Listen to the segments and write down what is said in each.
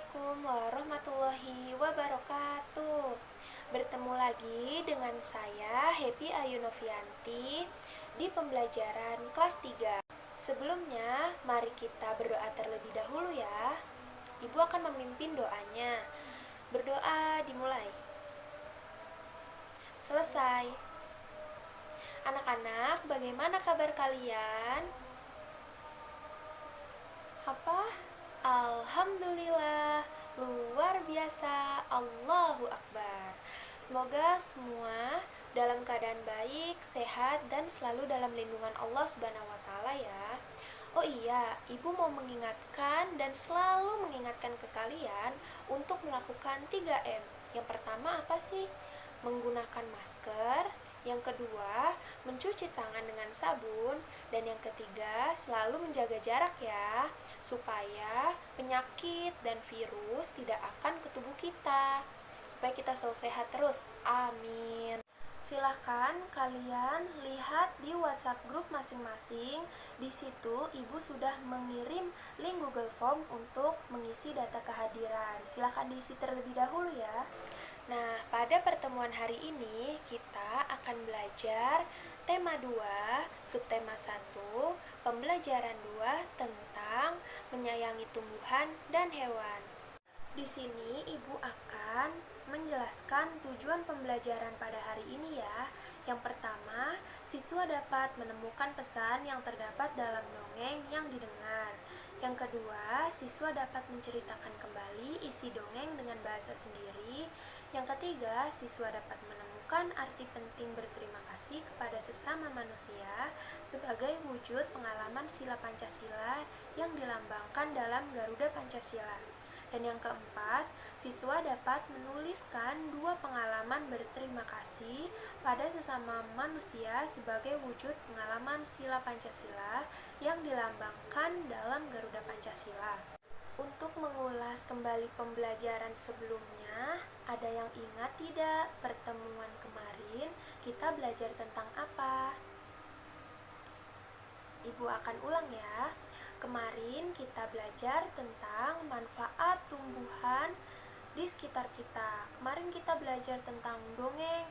Assalamualaikum warahmatullahi wabarakatuh. Bertemu lagi dengan saya Happy Ayunovianti di pembelajaran kelas 3. Sebelumnya, mari kita berdoa terlebih dahulu ya. Ibu akan memimpin doanya. Berdoa dimulai. Selesai. Anak-anak, bagaimana kabar kalian? Apa? Alhamdulillah, luar biasa, Allahu Akbar. Semoga semua dalam keadaan baik, sehat, dan selalu dalam lindungan Allah Subhanahu wa Ta'ala ya. Oh iya, Ibu mau mengingatkan dan selalu mengingatkan ke kalian untuk melakukan 3M. Yang pertama apa sih? Menggunakan masker. Yang kedua, mencuci tangan dengan sabun. Dan yang ketiga, selalu menjaga jarak ya, supaya penyakit dan virus tidak akan ke tubuh kita. Supaya kita selalu sehat terus. Amin. Silahkan kalian lihat di WhatsApp grup masing-masing. Di situ Ibu sudah mengirim link Google Form untuk mengisi data kehadiran. Silahkan diisi terlebih dahulu ya. Nah, pada pertemuan hari ini kita akan belajar tema 2, subtema 1, pembelajaran 2 tentang menyayangi tumbuhan dan hewan. Di sini Ibu akan menjelaskan tujuan pembelajaran pada hari ini ya. Yang pertama, siswa dapat menemukan pesan yang terdapat dalam dongeng yang didengar. Yang kedua, siswa dapat menceritakan kembali isi dongeng dengan bahasa sendiri. Yang ketiga, siswa dapat menemukan arti penting berterima kasih kepada sesama manusia sebagai wujud pengalaman sila Pancasila yang dilambangkan dalam Garuda Pancasila. Dan yang keempat, siswa dapat menuliskan 2 pengalaman berterima kasih pada sesama manusia sebagai wujud pengalaman sila Pancasila yang dilambangkan dalam Garuda Pancasila. Untuk mengulas kembali pembelajaran sebelumnya, ada yang ingat tidak pertemuan kemarin kita belajar tentang apa? Ibu akan ulang ya. Kemarin kita belajar tentang manfaat tumbuhan di sekitar kita. Kemarin kita belajar tentang dongeng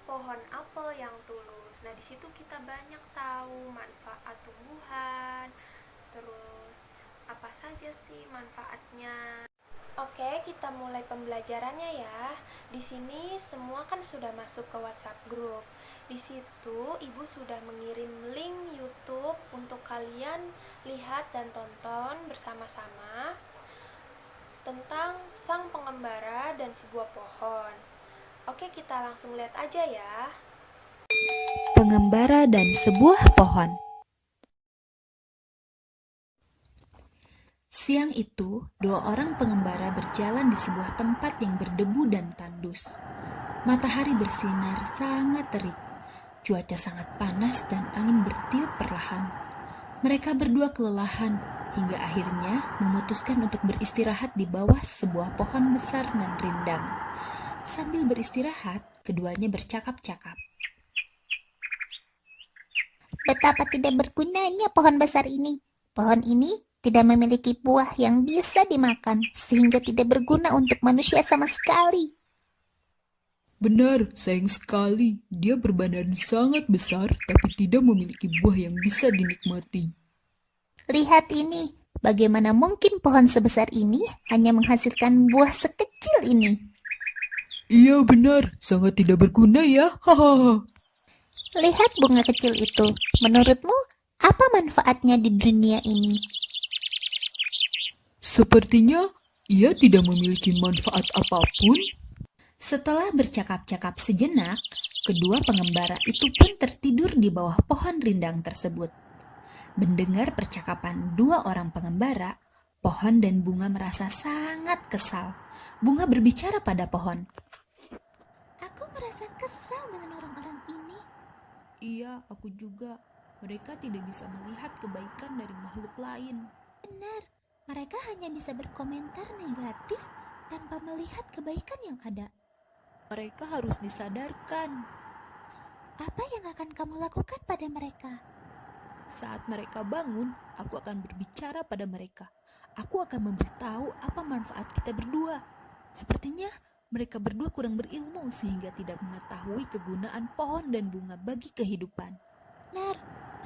pohon apel yang tulus. Nah, di situ kita banyak tahu manfaat tumbuhan. Terus apa saja sih manfaatnya? Oke, kita mulai pembelajarannya ya. Di sini semua kan sudah masuk ke WhatsApp grup. Di situ Ibu sudah mengirim link YouTube untuk kalian lihat dan tonton bersama-sama tentang sang pengembara dan sebuah pohon. Oke, kita langsung lihat aja ya. Pengembara dan sebuah pohon. Siang itu, 2 orang pengembara berjalan di sebuah tempat yang berdebu dan tandus. Matahari bersinar sangat terik. Cuaca sangat panas dan angin bertiup perlahan. Mereka berdua kelelahan hingga akhirnya memutuskan untuk beristirahat di bawah sebuah pohon besar dan rindang. Sambil beristirahat, keduanya bercakap-cakap. Betapa tidak bergunanya pohon besar ini. Pohon ini tidak memiliki buah yang bisa dimakan, sehingga tidak berguna untuk manusia sama sekali. Benar, sayang sekali. Dia berbadan sangat besar, tapi tidak memiliki buah yang bisa dinikmati. Lihat ini, bagaimana mungkin pohon sebesar ini hanya menghasilkan buah sekecil ini? Iya benar, sangat tidak berguna ya. Hahaha. Lihat bunga kecil itu. Menurutmu, apa manfaatnya di dunia ini? Sepertinya ia tidak memiliki manfaat apapun. Setelah bercakap-cakap sejenak, kedua pengembara itu pun tertidur di bawah pohon rindang tersebut. Mendengar percakapan 2 orang pengembara, pohon dan bunga merasa sangat kesal. Bunga berbicara pada pohon. Aku merasa kesal dengan orang-orang ini. Iya, aku juga. Mereka tidak bisa melihat kebaikan dari makhluk lain. Benar, mereka hanya bisa berkomentar negatif tanpa melihat kebaikan yang ada. Mereka harus disadarkan. Apa yang akan kamu lakukan pada mereka? Saat mereka bangun, aku akan berbicara pada mereka. Aku akan memberitahu apa manfaat kita berdua. Sepertinya mereka berdua kurang berilmu sehingga tidak mengetahui kegunaan pohon dan bunga bagi kehidupan. Benar,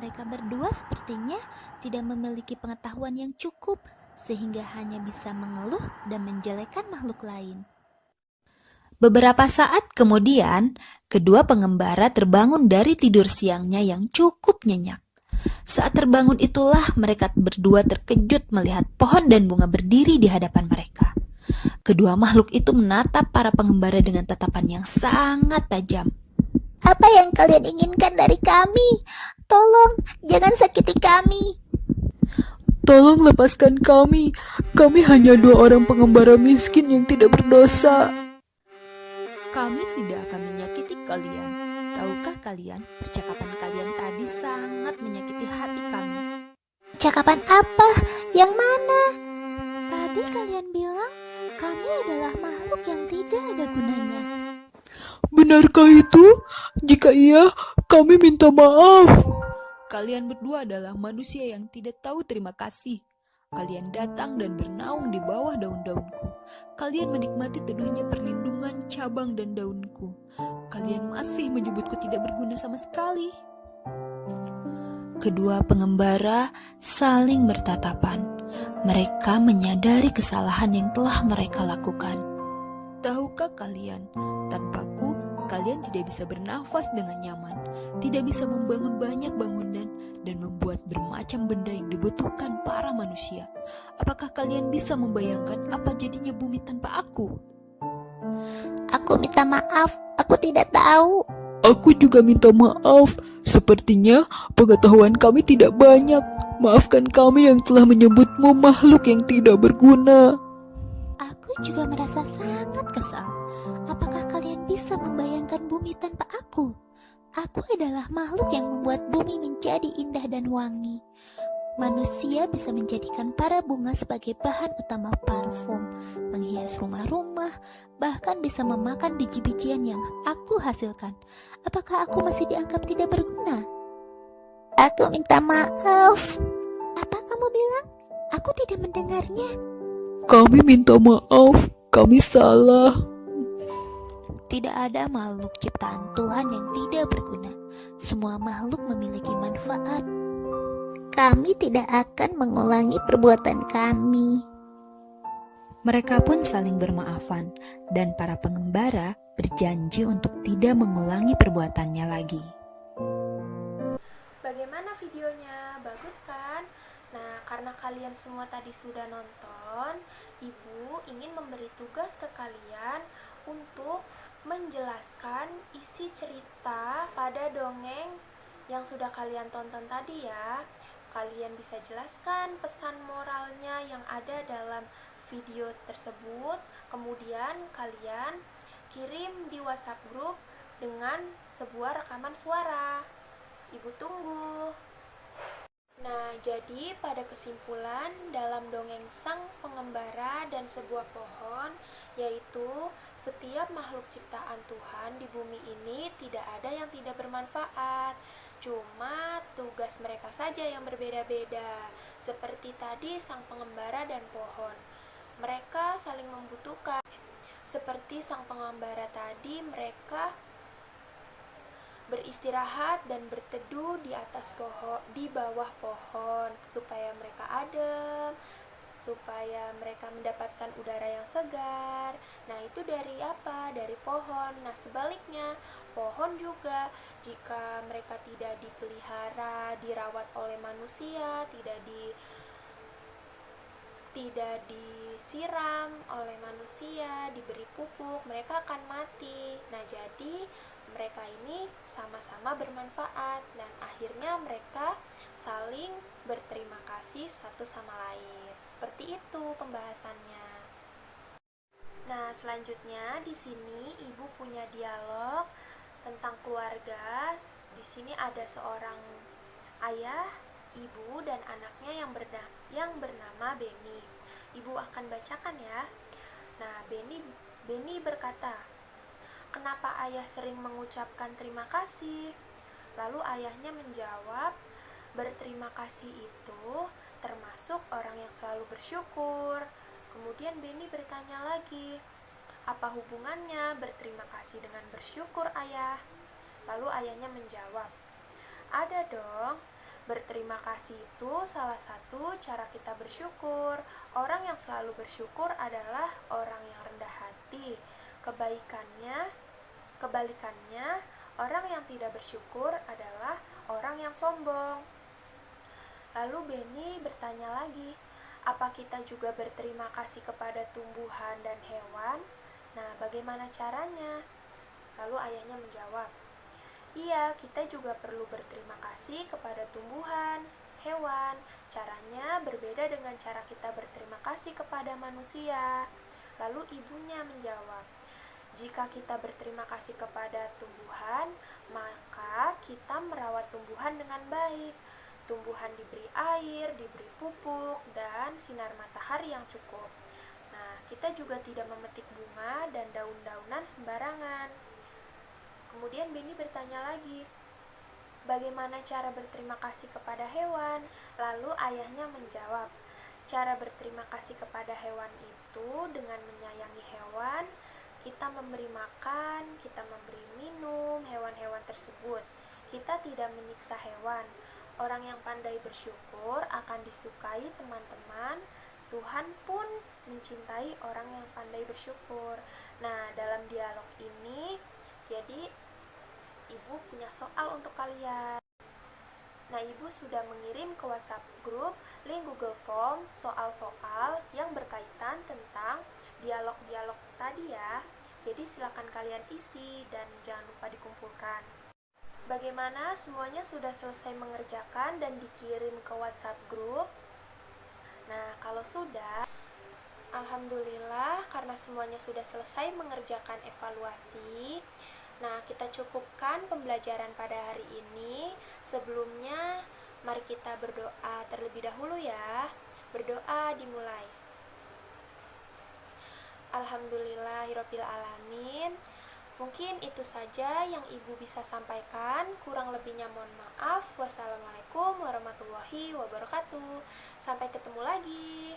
mereka berdua sepertinya tidak memiliki pengetahuan yang cukup, sehingga hanya bisa mengeluh dan menjelekkan makhluk lain. Beberapa saat kemudian, kedua pengembara terbangun dari tidur siangnya yang cukup nyenyak. Saat terbangun itulah mereka berdua terkejut melihat pohon dan bunga berdiri di hadapan mereka. Kedua makhluk itu menatap para pengembara dengan tatapan yang sangat tajam. Apa yang kalian inginkan dari kami? Tolong, jangan sakiti kami. Tolong lepaskan kami. Kami hanya dua orang pengembara miskin yang tidak berdosa. Kami tidak akan menyakiti kalian. Tahukah kalian, percakapan kalian tadi sangat menyakiti hati kami. Cakapan apa? Yang mana? Tadi kalian bilang kami adalah makhluk yang tidak ada gunanya. Benarkah itu? Jika iya, kami minta maaf. Kalian berdua adalah manusia yang tidak tahu terima kasih. Kalian datang dan bernaung di bawah daun-daunku. Kalian menikmati teduhnya perlindungan cabang dan daunku. Kalian masih menyebutku tidak berguna sama sekali. Kedua pengembara saling bertatapan. Mereka menyadari kesalahan yang telah mereka lakukan. Tahukah kalian, tanpaku, kalian tidak bisa bernafas dengan nyaman, tidak bisa membangun banyak bangunan, dan membuat bermacam benda yang dibutuhkan para manusia. Apakah kalian bisa membayangkan apa jadinya bumi tanpa aku? Aku minta maaf, aku tidak tahu. Aku juga minta maaf. Sepertinya pengetahuan kami tidak banyak. Maafkan kami yang telah menyebutmu makhluk yang tidak berguna. Aku juga merasa sangat kesal. Apakah kalian bisa membayangkan bumi tanpa aku? Aku adalah makhluk yang membuat bumi menjadi indah dan wangi. Manusia bisa menjadikan para bunga sebagai bahan utama parfum, menghias rumah-rumah, bahkan bisa memakan biji-bijian yang aku hasilkan. Apakah aku masih dianggap tidak berguna? Aku minta maaf. Apa kamu bilang? Aku tidak mendengarnya. Kami minta maaf. Kami salah. Tidak ada makhluk ciptaan Tuhan yang tidak berguna. Semua makhluk memiliki manfaat. Kami tidak akan mengulangi perbuatan kami. Mereka pun saling bermaafan, dan para pengembara berjanji untuk tidak mengulangi perbuatannya lagi. Bagaimana videonya? Bagus kan? Nah, karena kalian semua tadi sudah nonton, Ibu ingin memberi tugas ke kalian untuk menjelaskan isi cerita pada dongeng yang sudah kalian tonton tadi ya. Kalian bisa jelaskan pesan moralnya yang ada dalam video tersebut. Kemudian kalian kirim di WhatsApp grup dengan sebuah rekaman suara. Ibu tunggu. Nah, jadi pada kesimpulan dalam dongeng Sang Pengembara dan Sebuah Pohon, yaitu setiap makhluk ciptaan Tuhan di bumi ini tidak ada yang tidak bermanfaat. Cuma tugas mereka saja yang berbeda-beda. Seperti tadi sang pengembara dan pohon. Mereka saling membutuhkan. Seperti sang pengembara tadi, mereka beristirahat dan berteduh di atas pohon, di bawah pohon supaya mereka adem, supaya mereka mendapatkan udara yang segar. Nah, itu dari apa? Dari pohon. Nah, sebaliknya, pohon juga jika mereka tidak dipelihara, dirawat oleh manusia, tidak disiram oleh manusia, diberi pupuk, mereka akan mati. Nah, jadi mereka ini sama-sama bermanfaat dan akhirnya mereka saling berterima kasih satu sama lain. Seperti itu pembahasannya. Nah, selanjutnya di sini Ibu punya dialog tentang keluarga. Di sini ada seorang ayah, ibu, dan anaknya yang bernama Benny. Ibu akan bacakan ya. Nah, Benny berkata, "Kenapa ayah sering mengucapkan terima kasih?" Lalu ayahnya menjawab, Berterima kasih itu termasuk orang yang selalu bersyukur. Kemudian Benny bertanya lagi, apa hubungannya berterima kasih dengan bersyukur, Ayah? Lalu ayahnya menjawab, ada dong. Berterima kasih itu salah satu cara kita bersyukur. Orang yang selalu bersyukur adalah orang yang rendah hati. Kebalikannya, orang yang tidak bersyukur adalah orang yang sombong. Lalu Benny bertanya lagi, apa kita juga berterima kasih kepada tumbuhan dan hewan? Nah, bagaimana caranya? Lalu ayahnya menjawab, iya, kita juga perlu berterima kasih kepada tumbuhan, hewan. Caranya berbeda dengan cara kita berterima kasih kepada manusia. Lalu ibunya menjawab, jika kita berterima kasih kepada tumbuhan, maka kita merawat tumbuhan dengan baik. Tumbuhan diberi air, diberi pupuk, dan sinar matahari yang cukup. Nah, kita juga tidak memetik bunga dan daun-daunan sembarangan. Kemudian Benny bertanya lagi, bagaimana cara berterima kasih kepada hewan? Lalu ayahnya menjawab, cara berterima kasih kepada hewan itu dengan menyayangi hewan, kita memberi makan, kita memberi minum hewan-hewan tersebut. Kita tidak menyiksa hewan. Orang yang pandai bersyukur akan disukai teman-teman. Tuhan pun mencintai orang yang pandai bersyukur. Nah, dalam dialog ini, jadi ibu punya soal untuk kalian. Nah, ibu sudah mengirim ke WhatsApp grup link Google Form soal-soal yang berkaitan tentang dialog-dialog tadi ya. Jadi silakan kalian isi dan jangan lupa dikumpulkan. Bagaimana, semuanya sudah selesai mengerjakan dan dikirim ke WhatsApp grup? Nah, kalau sudah, alhamdulillah karena semuanya sudah selesai mengerjakan evaluasi. Nah, kita cukupkan pembelajaran pada hari ini. Sebelumnya, mari kita berdoa terlebih dahulu ya. Berdoa dimulai. Alhamdulillahirabbil alamin. Mungkin itu saja yang Ibu bisa sampaikan. Kurang lebihnya mohon maaf. Wassalamualaikum warahmatullahi wabarakatuh. Sampai ketemu lagi.